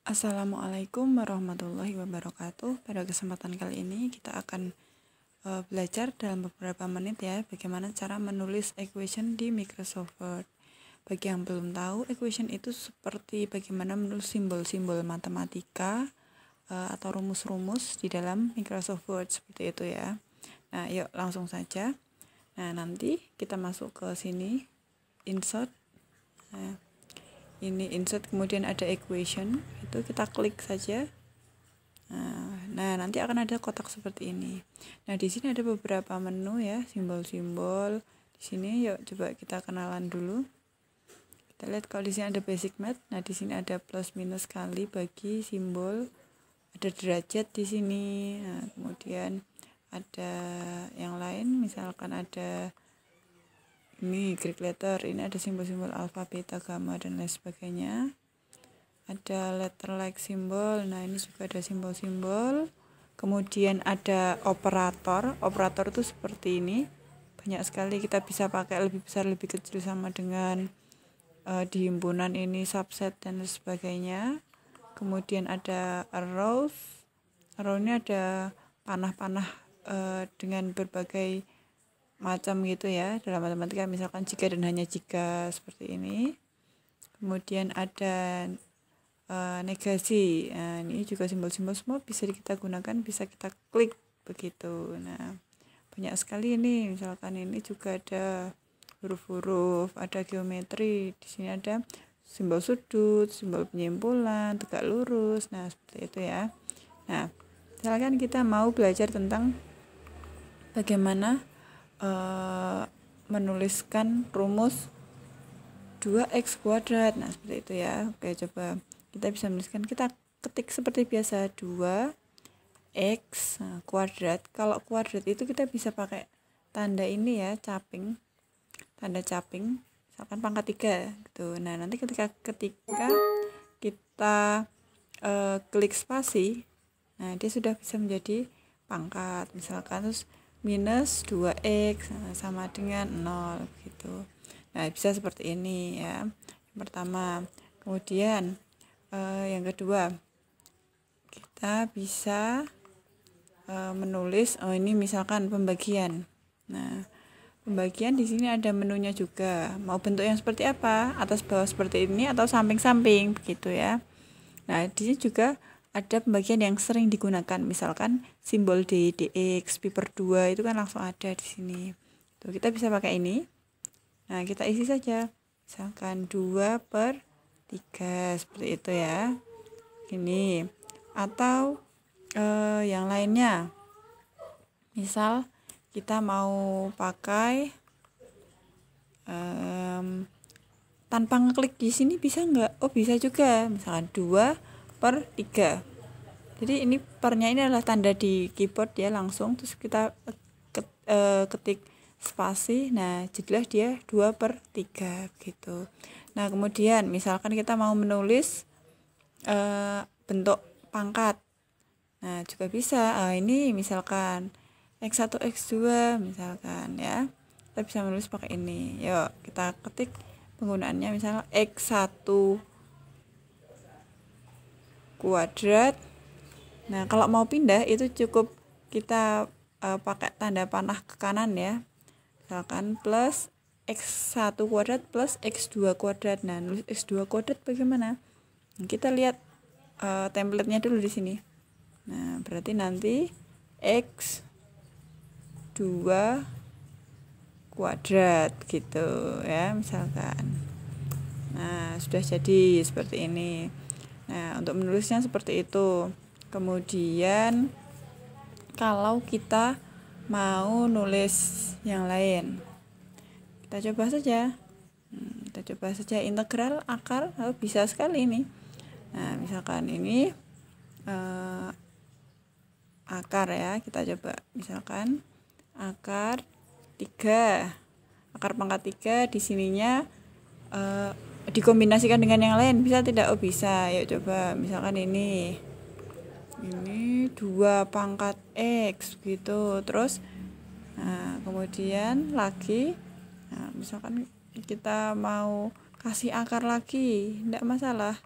Assalamualaikum warahmatullahi wabarakatuh. Pada kesempatan kali ini kita akan belajar dalam beberapa menit ya bagaimana cara menulis equation di Microsoft Word. Bagi yang belum tahu, equation itu seperti bagaimana menulis simbol-simbol matematika atau rumus-rumus di dalam Microsoft Word seperti itu ya. Nah, yuk langsung saja. Nah, nanti kita masuk ke sini, insert. Nah, ini insert, kemudian ada equation, itu kita klik saja. Nah, nanti akan ada kotak seperti ini. Nah, di sini ada beberapa menu ya, simbol-simbol. Di sini yuk coba kita kenalan dulu. Kita lihat kalau di sini ada basic math. Nah, di sini ada plus minus kali bagi simbol. Ada derajat di sini. Nah, kemudian ada yang lain, misalkan ada ini Greek letter, ini ada simbol-simbol alfa, beta, gamma dan lain sebagainya. Ada letter like simbol. Nah, ini juga ada simbol-simbol. Kemudian ada operator. Operator itu seperti ini. Banyak sekali, kita bisa pakai lebih besar, lebih kecil sama dengan di himpunan ini subset dan lain sebagainya. Kemudian ada arrows. Arrow ini ada panah-panah dengan berbagai macam gitu ya dalam matematika, misalkan jika dan hanya jika seperti ini. Kemudian ada negasi. Nah, ini juga simbol-simbol semua bisa kita gunakan, bisa kita klik begitu. Nah, banyak sekali ini, misalkan ini juga ada huruf-huruf, ada geometri. Di sini ada simbol sudut, simbol penyimpulan, tegak lurus. Nah, seperti itu ya. Nah, misalkan kita mau belajar tentang bagaimana menuliskan rumus 2x kuadrat. Nah, seperti itu ya. Oke, coba kita bisa menuliskan, kita ketik seperti biasa 2x kuadrat. Kalau kuadrat itu kita bisa pakai tanda ini ya, caping. Tanda caping, misalkan pangkat 3 gitu. Nah, nanti ketika kita klik spasi, nah dia sudah bisa menjadi pangkat. Misalkan terus minus 2x sama dengan 0 gitu. Nah, bisa seperti ini ya, yang pertama. Kemudian yang kedua, kita bisa menulis ini misalkan pembagian. Nah, pembagian di sini ada menunya juga. Mau bentuk yang seperti apa? Atas bawah seperti ini atau samping-samping begitu ya. Nah, di sini juga ada pembagian yang sering digunakan, misalkan simbol D, DX, pi per 2 itu kan langsung ada di sini. Tuh, kita bisa pakai ini. Nah, kita isi saja. Misalkan 2 per 3 seperti itu ya. Gini. Atau yang lainnya. Misal kita mau pakai tanpa ngeklik di sini bisa nggak? Oh, bisa juga. Misalkan 2 per 3. Jadi ini pernya ini adalah tanda di keyboard ya, langsung terus kita ketik spasi. Nah, jadilah dia 2 per 3 gitu. Nah, kemudian misalkan kita mau menulis bentuk pangkat. Nah, juga bisa. Ini misalkan x1 x2 misalkan ya. Kita bisa menulis pakai ini. Yuk, kita ketik penggunaannya, misalnya x1 kuadrat. Nah, kalau mau pindah itu cukup kita pakai tanda panah ke kanan ya. Misalkan plus x1 kuadrat plus x2 kuadrat. Nah, nulis x2 kuadrat bagaimana? Nah, kita lihat template-nya dulu di sini. Nah, berarti nanti x2 kuadrat gitu ya, misalkan. Nah, sudah jadi seperti ini. Nah, untuk menulisnya seperti itu. Kemudian kalau kita mau nulis yang lain, kita coba saja. Integral, akar, bisa sekali ini. Nah, misalkan ini akar ya, kita coba. Misalkan akar 3, akar pangkat 3 di sininya dikombinasikan dengan yang lain, bisa tidak? Oh, bisa. Yuk coba. Misalkan ini 2 pangkat x gitu. Terus kemudian lagi misalkan kita mau kasih akar lagi, tidak masalah.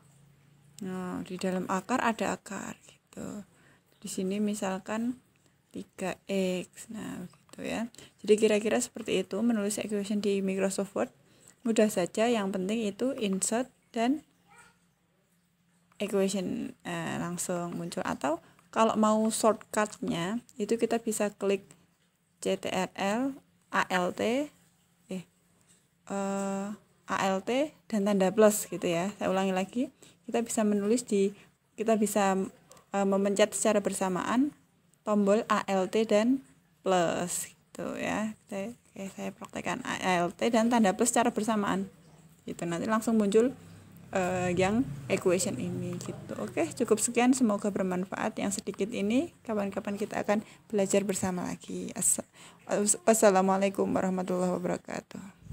Nah, di dalam akar ada akar gitu. Di sini misalkan 3x. Nah, gitu ya. Jadi kira-kira seperti itu menulis equation di Microsoft Word. Mudah saja, yang penting itu insert dan equation langsung muncul. Atau kalau mau shortcutnya itu kita bisa klik CTRL ALT ALT dan tanda plus gitu ya. Saya ulangi lagi, kita bisa memencet secara bersamaan tombol ALT dan plus gitu ya. Saya praktekkan ALT dan tanda plus secara bersamaan gitu, nanti langsung muncul yang equation ini gitu. Oke, cukup sekian, semoga bermanfaat. Yang sedikit ini kapan-kapan kita akan belajar bersama lagi. Wassalamualaikum warahmatullahi wabarakatuh.